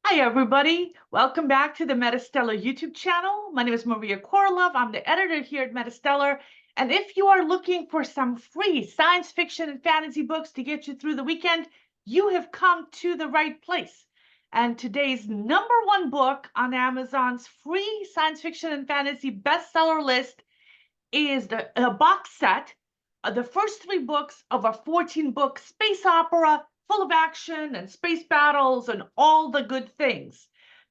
Hi, everybody. Welcome back to the MetaStellar YouTube channel. My name is Maria KOROLOV. I'm the editor here at MetaStellar. And if you are looking for some free science fiction and fantasy books to get you through the weekend, you have come to the right place. And today's #1 book on Amazon's free science fiction and fantasy bestseller list is a box set of the first 3 books of a 14-book space opera full of action and space battles and all the good things.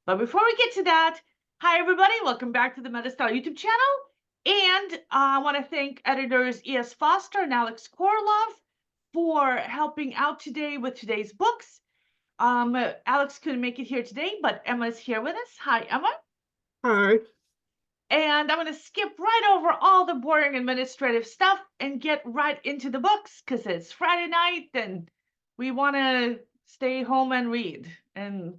But before we get to that, hi everybody, welcome back to the MetaStellar YouTube channel. And I want to thank editors E.S. Foster and Alex KOROLOV for helping out today with today's books. Alex couldn't make it here today, but Emma's here with us. Hi, Emma. Hi. And I'm going to skip right over all the boring administrative stuff and get right into the books because it's Friday night and we want to stay home and read and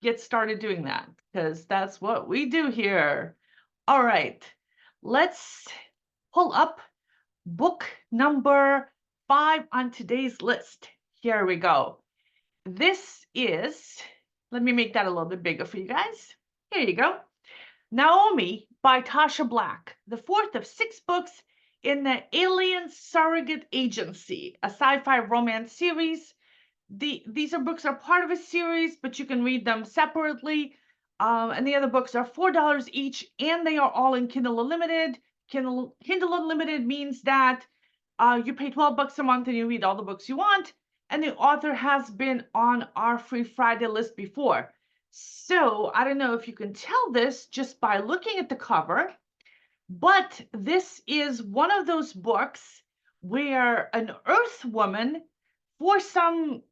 get started doing that because that's what we do here. All right, let's pull up book number 5 on today's list. Here we go. This is, let me make that a little bit bigger for you guys. Here you go. Naomi by Tasha Black, the 4th of 6 books in the Alien Surrogate Agency, a sci-fi romance series. These books are part of a series, but you can read them separately. And the other books are $4 each, and they are all in Kindle Unlimited. Kindle Unlimited means that you pay $12 a month and you read all the books you want. And the author has been on our Free Friday list before. So I don't know if you can tell this just by looking at the cover, but this is one of those books where an Earth woman, for some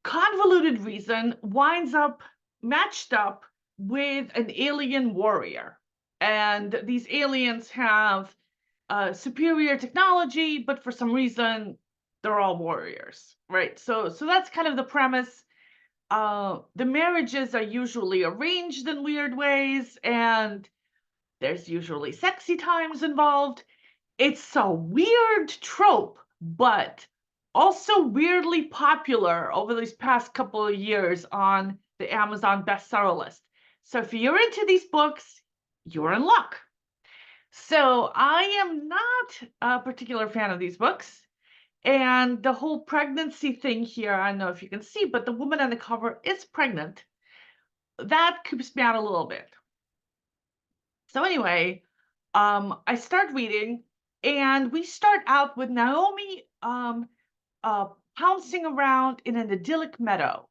convoluted reason, winds up matched up with an alien warrior. And these aliens have superior technology, but for some reason, they're all warriors, right? So that's kind of the premise. The marriages are usually arranged in weird ways, and there's usually sexy times involved. It's a weird trope, but also weirdly popular over these past couple of years on the Amazon bestseller list. So if you're into these books, you're in luck. So I am not a particular fan of these books. And the whole pregnancy thing here, I don't know if you can see, but the woman on the cover is pregnant. That creeps me out a little bit. So anyway, I start reading, and we start out with Naomi pouncing around in an idyllic meadow.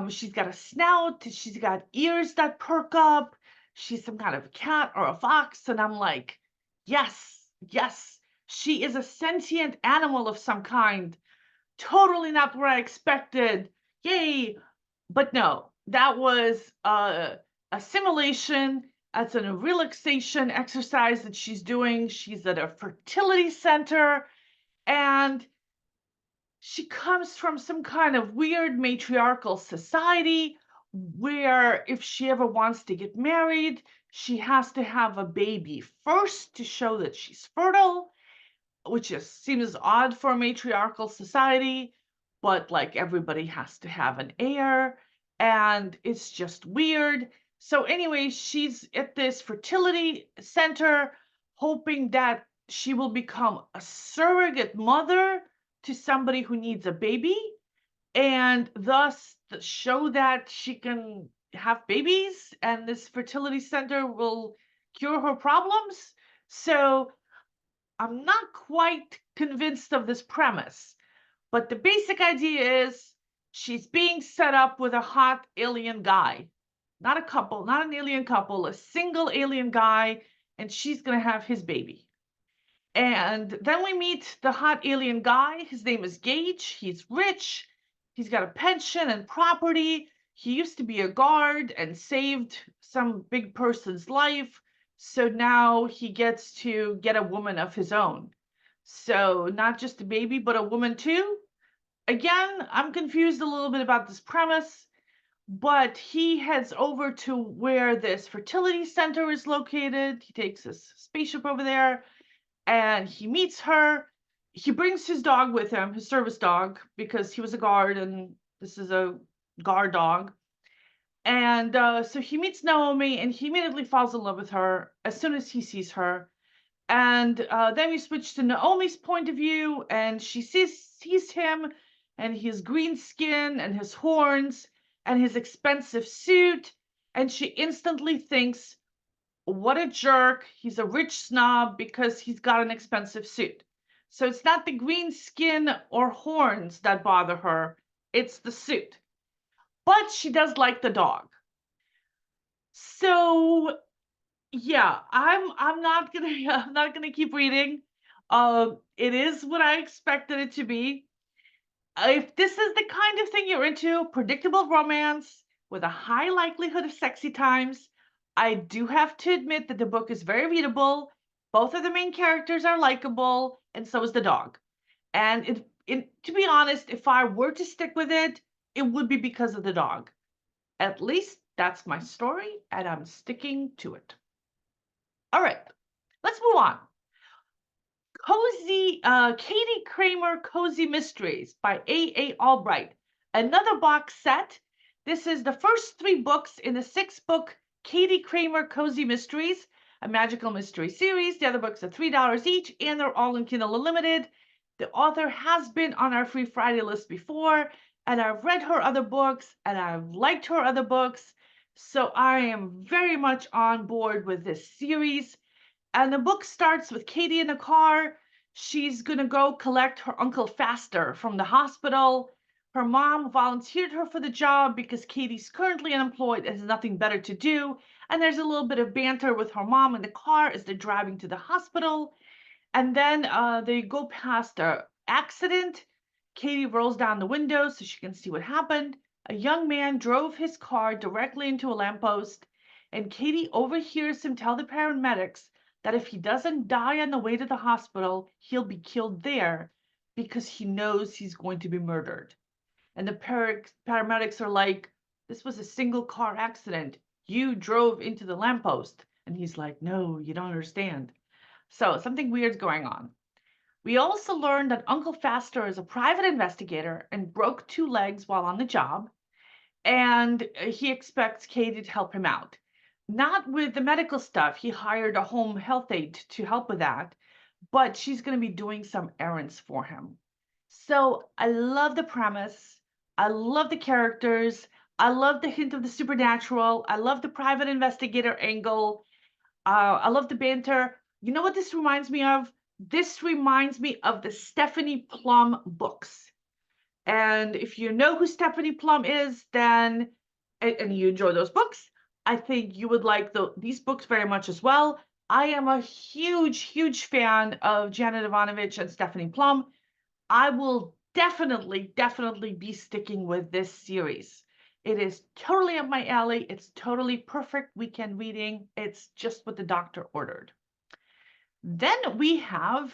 She's got a snout, she's got ears that perk up, she's some kind of a cat or a fox, and I'm like, yes, yes. She is a sentient animal of some kind. Totally not what I expected. Yay. But no, that was a simulation. That's a relaxation exercise that she's doing. She's at a fertility center, and she comes from some kind of weird matriarchal society where if she ever wants to get married, she has to have a baby first to show that she's fertile, which just seems odd for a matriarchal society, but like everybody has to have an heir, and it's just weird. So anyway, she's at this fertility center hoping that she will become a surrogate mother to somebody who needs a baby, and thus show that she can have babies and this fertility center will cure her problems. So I'm not quite convinced of this premise, but the basic idea is she's being set up with a hot alien guy. Not a couple, not an alien couple, a single alien guy, and she's going to have his baby. And then we meet the hot alien guy. His name is Gage. He's rich. He's got a pension and property. He used to be a guard and saved some big person's life. So now he gets to get a woman of his own. So not just a baby, but a woman too. Again, I'm confused a little bit about this premise, but he heads over to where this fertility center is located. He takes his spaceship over there and he meets her. He brings his dog with him, his service dog, because he was a guard and this is a guard dog. And so he meets Naomi, and he immediately falls in love with her as soon as he sees her. And then we switch to Naomi's point of view, and she sees him and his green skin and his horns and his expensive suit, and she instantly thinks, what a jerk. He's a rich snob because he's got an expensive suit. So it's not the green skin or horns that bother her, it's the suit. But she does like the dog. So yeah, I'm not gonna I'm not gonna keep reading. It is what I expected it to be. If this is the kind of thing you're into, predictable romance with a high likelihood of sexy times, I do have to admit that the book is very readable. Both of the main characters are likable, and so is the dog. And to be honest, if I were to stick with it, it would be because of the dog. At least that's my story, and I'm sticking to it. All right, let's move on. Katy Kramer Cozy Mysteries by A. Albright. Another box set. This is the first 3 books in the 6-book Katy Kramer Cozy Mysteries, a magical mystery series. The other books are $3 each, and they're all in Kindle Unlimited. The author has been on our Free Friday list before, and I've read her other books, and I've liked her other books. So I am very much on board with this series. And the book starts with Katy in a car. She's going to go collect her Uncle Faster from the hospital. Her mom volunteered her for the job because Katy's currently unemployed and has nothing better to do. And there's a little bit of banter with her mom in the car as they're driving to the hospital. And then they go past an accident. Katy rolls down the window so she can see what happened. A young man drove his car directly into a lamppost, and Katy overhears him tell the paramedics that if he doesn't die on the way to the hospital, he'll be killed there because he knows he's going to be murdered. And the paramedics are like, this was a single car accident. You drove into the lamppost. And he's like, no, you don't understand. So something weird's going on. We also learned that Uncle Faster is a private investigator and broke 2 legs while on the job. And he expects Katy to help him out. Not with the medical stuff. He hired a home health aide to help with that, but she's going to be doing some errands for him. So I love the premise. I love the characters. I love the hint of the supernatural. I love the private investigator angle. I love the banter. You know what this reminds me of? This reminds me of the Stephanie Plum books. And if you know who Stephanie Plum is, then, and you enjoy those books, I think you would like these books very much as well. I am a huge, huge fan of Janet Ivanovich and Stephanie Plum. I will definitely be sticking with this series. It is totally up my alley. It's totally perfect weekend reading. It's just what the doctor ordered. Then we have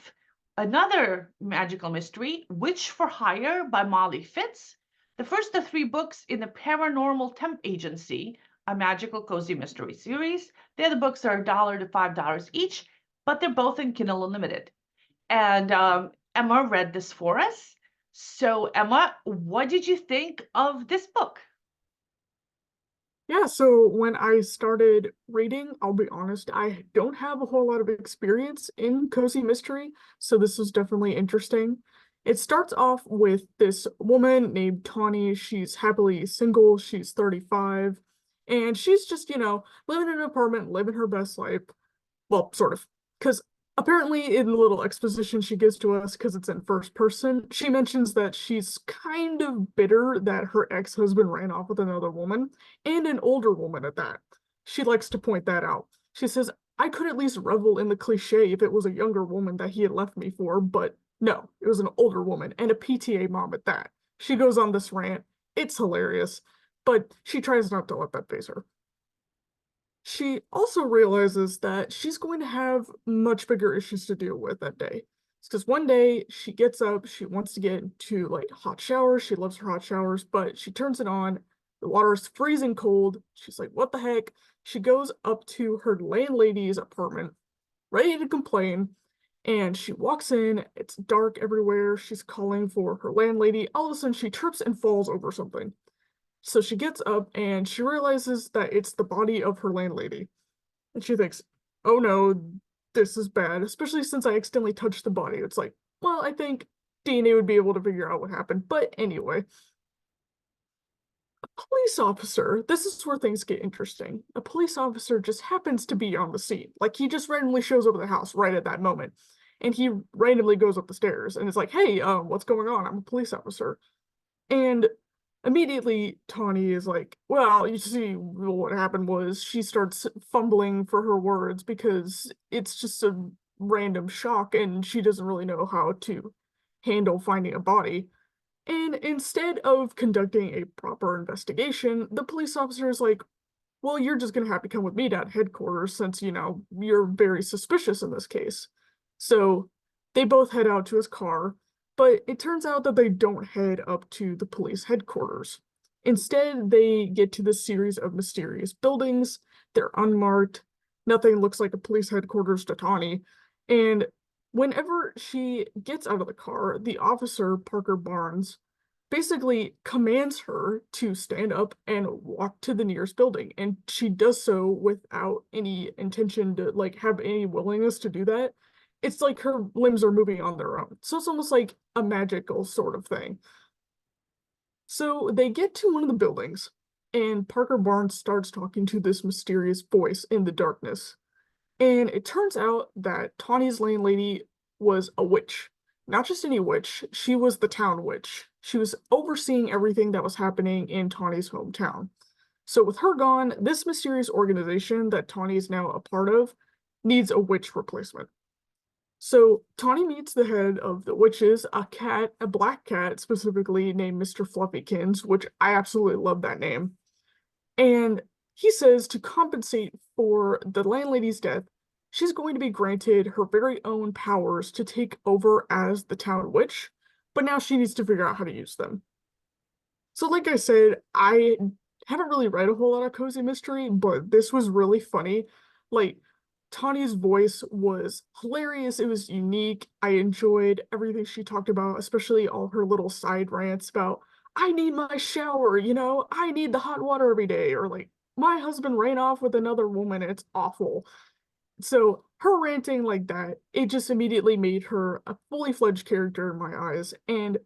another magical mystery, Witch for Hire by Molly Fitz. The first of 3 books in the Paranormal Temp Agency, a magical cozy mystery series. The other books are $1 to $5 each, but they're both in Kindle Unlimited. And Emma read this for us. So Emma, what did you think of this book? Yeah, so when I started reading, I'll be honest, I don't have a whole lot of experience in cozy mystery, so this was definitely interesting. It starts off with this woman named Tawny. She's happily single, she's 35, and she's just, living in an apartment, living her best life. Well, sort of. Because apparently, in the little exposition she gives to us, because it's in first person, she mentions that she's kind of bitter that her ex-husband ran off with another woman, and an older woman at that. She likes to point that out. She says, I could at least revel in the cliche if it was a younger woman that he had left me for, but no, it was an older woman, and a PTA mom at that. She goes on this rant. It's hilarious, but she tries not to let that phase her. She also realizes that she's going to have much bigger issues to deal with that day. It's because one day she gets up, she wants to get into like hot showers, she loves her hot showers, but she turns it on, the water is freezing cold. She's like, what the heck? She goes up to her landlady's apartment, ready to complain, and she walks in, it's dark everywhere, she's calling for her landlady. All of a sudden she trips and falls over something. So she gets up and she realizes that it's the body of her landlady. And she thinks, oh no, this is bad, especially since I accidentally touched the body. It's like, well, I think DNA would be able to figure out what happened. But anyway, a police officer, this is where things get interesting. A police officer just happens to be on the scene. Like, he just randomly shows up at the house right at that moment. And he randomly goes up the stairs and is like, hey, what's going on? I'm a police officer. And immediately Tawny is like, well, you see, what happened was she starts fumbling for her words because it's just a random shock and she doesn't really know how to handle finding a body. And instead of conducting a proper investigation, the police officer is like, well, you're just gonna have to come with me down to headquarters since, you're very suspicious in this case. So they both head out to his car, but it turns out that they don't head up to the police headquarters. Instead, they get to this series of mysterious buildings. They're unmarked. Nothing looks like a police headquarters to Tawny. And whenever she gets out of the car, the officer, Parker Barnes, basically commands her to stand up and walk to the nearest building. And she does so without any intention to have any willingness to do that. It's like her limbs are moving on their own. So it's almost like a magical sort of thing. So they get to one of the buildings, and Parker Barnes starts talking to this mysterious voice in the darkness. And it turns out that Tawny's landlady was a witch. Not just any witch, she was the town witch. She was overseeing everything that was happening in Tawny's hometown. So with her gone, this mysterious organization that Tawny is now a part of needs a witch replacement. So Tawny meets the head of the witches, a cat, a black cat specifically named Mr. Fluffykins, which I absolutely love that name. And he says to compensate for the landlady's death, she's going to be granted her very own powers to take over as the town witch, but now she needs to figure out how to use them. So like I said, I haven't really read a whole lot of cozy mystery, but this was really funny. Like, Tawny's voice was hilarious. It was unique. I enjoyed everything she talked about, especially all her little side rants about, I need my shower, I need the hot water every day, or like, my husband ran off with another woman, and it's awful. So her ranting like that, it just immediately made her a fully fledged character in my eyes. And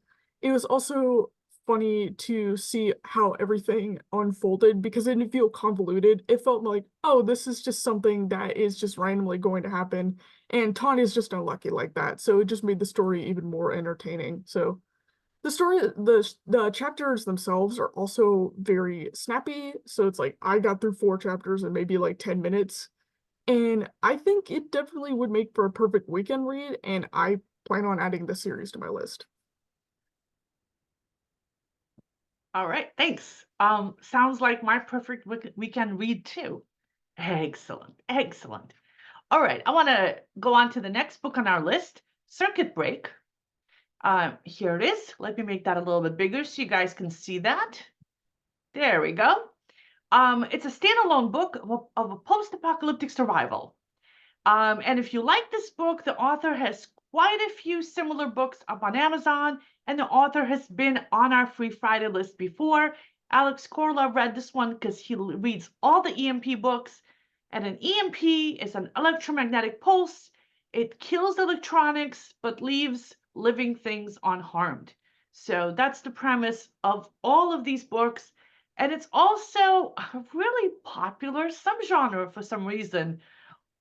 it was also funny to see how everything unfolded because it didn't feel convoluted. It felt like, oh, this is just something that is just randomly going to happen. And Tanya's just unlucky like that. So it just made the story even more entertaining. So the chapters themselves are also very snappy. So it's like I got through 4 chapters in maybe like 10 minutes. And I think it definitely would make for a perfect weekend read, and I plan on adding the series to my list. All right, thanks. Sounds like my perfect weekend read too. Excellent, excellent. All right, I want to go on to the next book on our list, Circuit Break. Here it is. Let me make that a little bit bigger so you guys can see that. There we go. It's a standalone book of a post-apocalyptic survival. And if you like this book, the author has quite a few similar books up on Amazon, and the author has been on our Free Friday list before. Alex KOROLOV read this one because he reads all the EMP books, and an EMP is an electromagnetic pulse. It kills electronics, but leaves living things unharmed. So that's the premise of all of these books. And it's also a really popular subgenre for some reason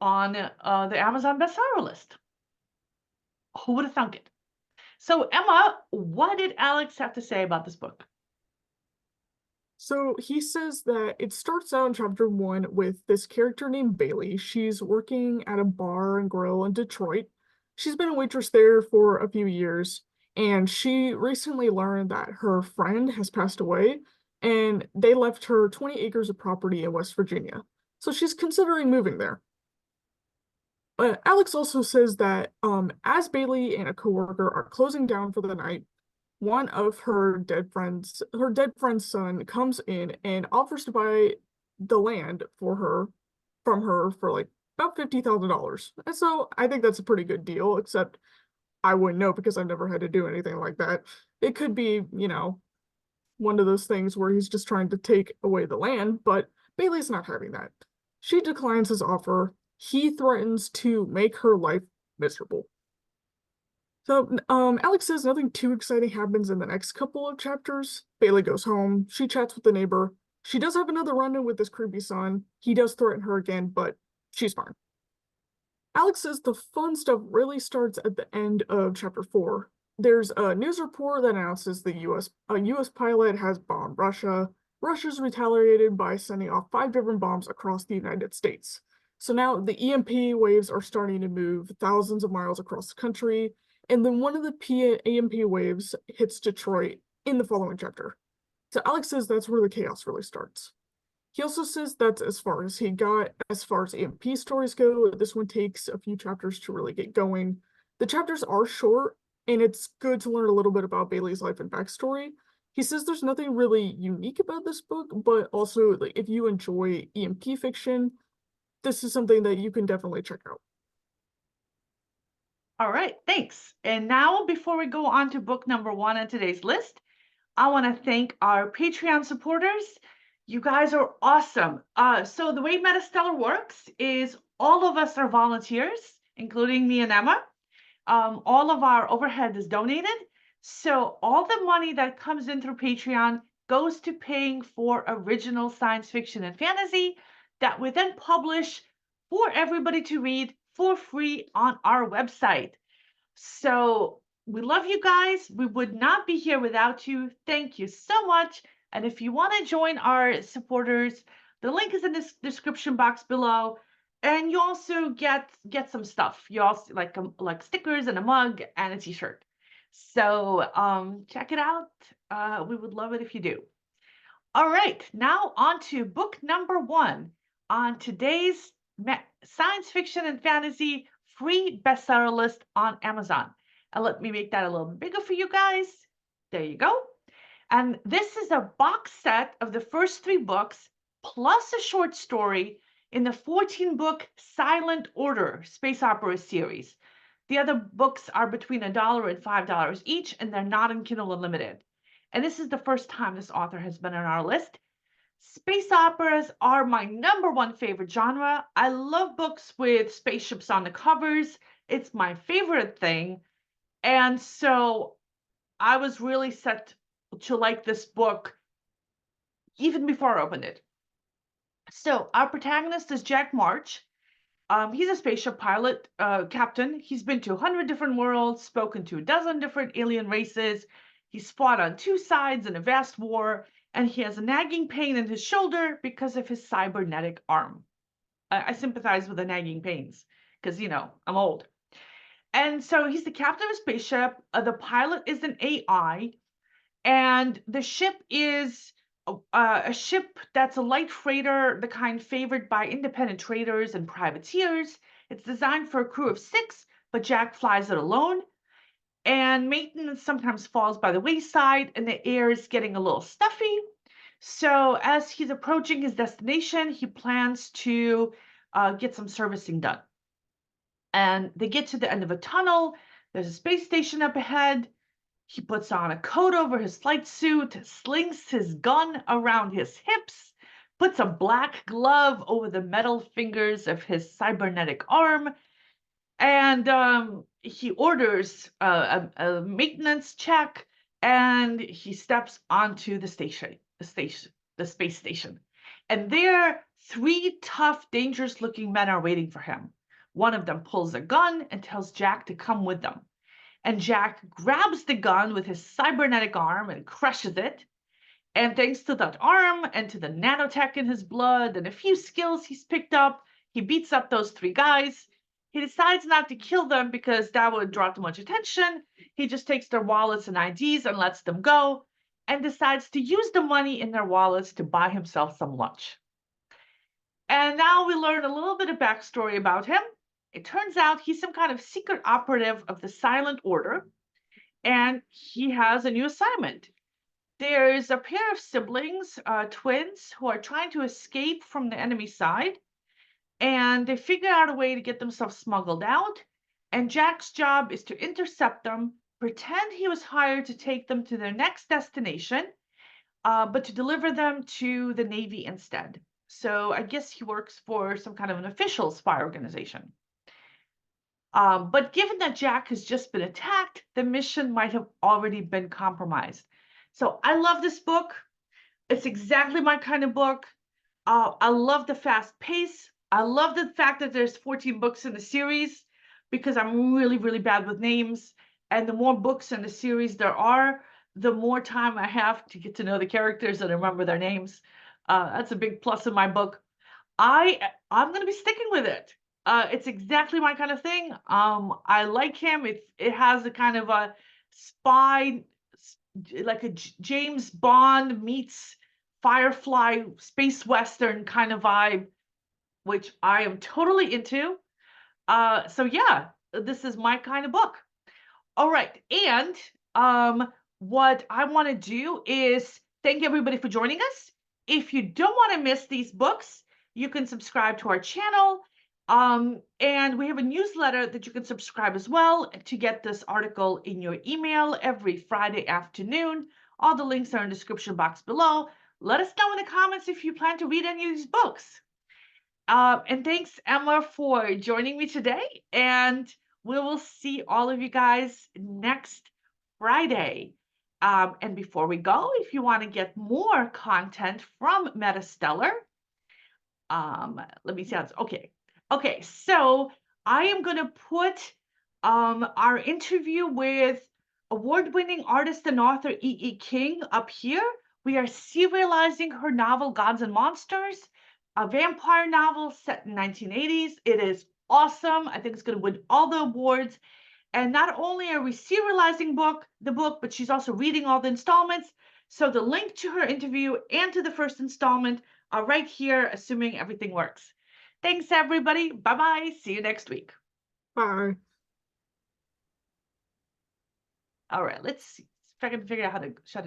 on the Amazon bestseller list. Who would have thunk it? So, Emma, what did Alex have to say about this book? So he says that it starts out in chapter 1 with this character named Bailey. She's working at a bar and grill in Detroit. She's been a waitress there for a few years, and she recently learned that her friend has passed away, and they left her 20 acres of property in West Virginia. So she's considering moving there. But Alex also says that as Bailey and a coworker are closing down for the night, one of her dead friend's son comes in and offers to buy the land from her for like about $50,000. And so I think that's a pretty good deal, except I wouldn't know because I've never had to do anything like that. It could be, one of those things where he's just trying to take away the land, but Bailey's not having that. She declines his offer. He threatens to make her life miserable. So, Alex says nothing too exciting happens in the next couple of chapters. Bailey goes home. She chats with the neighbor. She does have another run-in with this creepy son. He does threaten her again, but she's fine. Alex says the fun stuff really starts at the end of chapter 4. There's a news report that announces a U.S. pilot has bombed Russia. Russia's retaliated by sending off 5 different bombs across the United States. So now the EMP waves are starting to move thousands of miles across the country, and then one of the EMP waves hits Detroit in the following chapter. So Alex says that's where the chaos really starts. He also says that's as far as he got. As far as EMP stories go, this one takes a few chapters to really get going. The chapters are short, and it's good to learn a little bit about Bailey's life and backstory. He says there's nothing really unique about this book, but also like, if you enjoy EMP fiction, this is something that you can definitely check out. All right, thanks. And now, before we go on to book number 1 on today's list, I want to thank our Patreon supporters. You guys are awesome. So the way MetaStellar works is all of us are volunteers, including me and Emma. All of our overhead is donated. So all the money that comes in through Patreon goes to paying for original science fiction and fantasy that we then publish for everybody to read for free on our website. So we love you guys. We would not be here without you. Thank you so much. And if you want to join our supporters, the link is in the description box below. And you also get some stuff. You also like stickers and a mug and a t-shirt. So check it out. We would love it if you do. All right, now on to book number 1 on today's science fiction and fantasy free bestseller list on Amazon. And let me make that a little bigger for you guys. There you go. And this is a box set of the first 3 books plus a short story in the 14-book Silent Order space opera series. The other books are between $1 and $5 each, and they're not in Kindle Unlimited. And this is the first time this author has been on our list. Space operas are my #1 favorite genre. I love books with spaceships on the covers. It's my favorite thing. And so I was really set to like this book even before I opened it. So our protagonist is Jack March. He's a spaceship pilot, captain. He's been to 100 different worlds, spoken to a dozen different alien races. He's fought on 2 sides in a vast war, and he has a nagging pain in his shoulder because of his cybernetic arm. I sympathize with the nagging pains because, you know, I'm old. And so he's the captain of a spaceship. The pilot is an AI, and the ship is a ship that's a light freighter, the kind favored by independent traders and privateers. It's designed for a crew of 6, but Jack flies it alone. And maintenance sometimes falls by the wayside, and the air is getting a little stuffy. So as he's approaching his destination, he plans to get some servicing done. And they get to the end of a tunnel. There's a space station up ahead. He puts on a coat over his flight suit, slings his gun around his hips, puts a black glove over the metal fingers of his cybernetic arm, and he orders a maintenance check, and he steps onto the space station. And there, 3 tough, dangerous-looking men are waiting for him. One of them pulls a gun and tells Jack to come with them. And Jack grabs the gun with his cybernetic arm and crushes it. And thanks to that arm and to the nanotech in his blood and a few skills he's picked up, he beats up those 3 guys. He decides not to kill them because that would draw too much attention. He just takes their wallets and IDs and lets them go, and decides to use the money in their wallets to buy himself some lunch. And now we learn a little bit of backstory about him. It turns out he's some kind of secret operative of the Silent Order, and he has a new assignment. There's a pair of siblings, twins, who are trying to escape from the enemy side, and they figure out a way to get themselves smuggled out, and Jack's job is to intercept them, pretend he was hired to take them to their next destination, but to deliver them to the Navy instead. So I guess he works for some kind of an official spy organization. But given that Jack has just been attacked, the mission might have already been compromised. So I love this book. It's exactly my kind of book. I love the fast pace. I love the fact that there's 14 books in the series because I'm really, really bad with names. And the more books in the series there are, the more time I have to get to know the characters and remember their names. That's a big plus in my book. I'm going to be sticking with it. It's exactly my kind of thing. I like him. It has a kind of a spy, like a James Bond meets Firefly space western kind of vibe, which I am totally into. So yeah, this is my kind of book. All right, and what I want to do is thank everybody for joining us. If you don't want to miss these books, you can subscribe to our channel. And we have a newsletter that you can subscribe as well to get this article in your email every Friday afternoon. All the links are in the description box below. Let us know in the comments if you plan to read any of these books. And thanks, Emma, for joining me today. And we will see all of you guys next Friday. And before we go, if you want to get more content from MetaStellar, let me see how it's okay. Okay, so I am going to put our interview with award-winning artist and author E.E. King up here. We are serializing her novel Gods and Monsters, a vampire novel set in 1980s. It is awesome. I think it's going to win all the awards. And not only are we serializing the book, but she's also reading all the installments. So the link to her interview and to the first installment are right here, assuming everything works. Thanks, everybody. Bye-bye. See you next week. Bye. All right, let's see if I can figure out how to shut it down.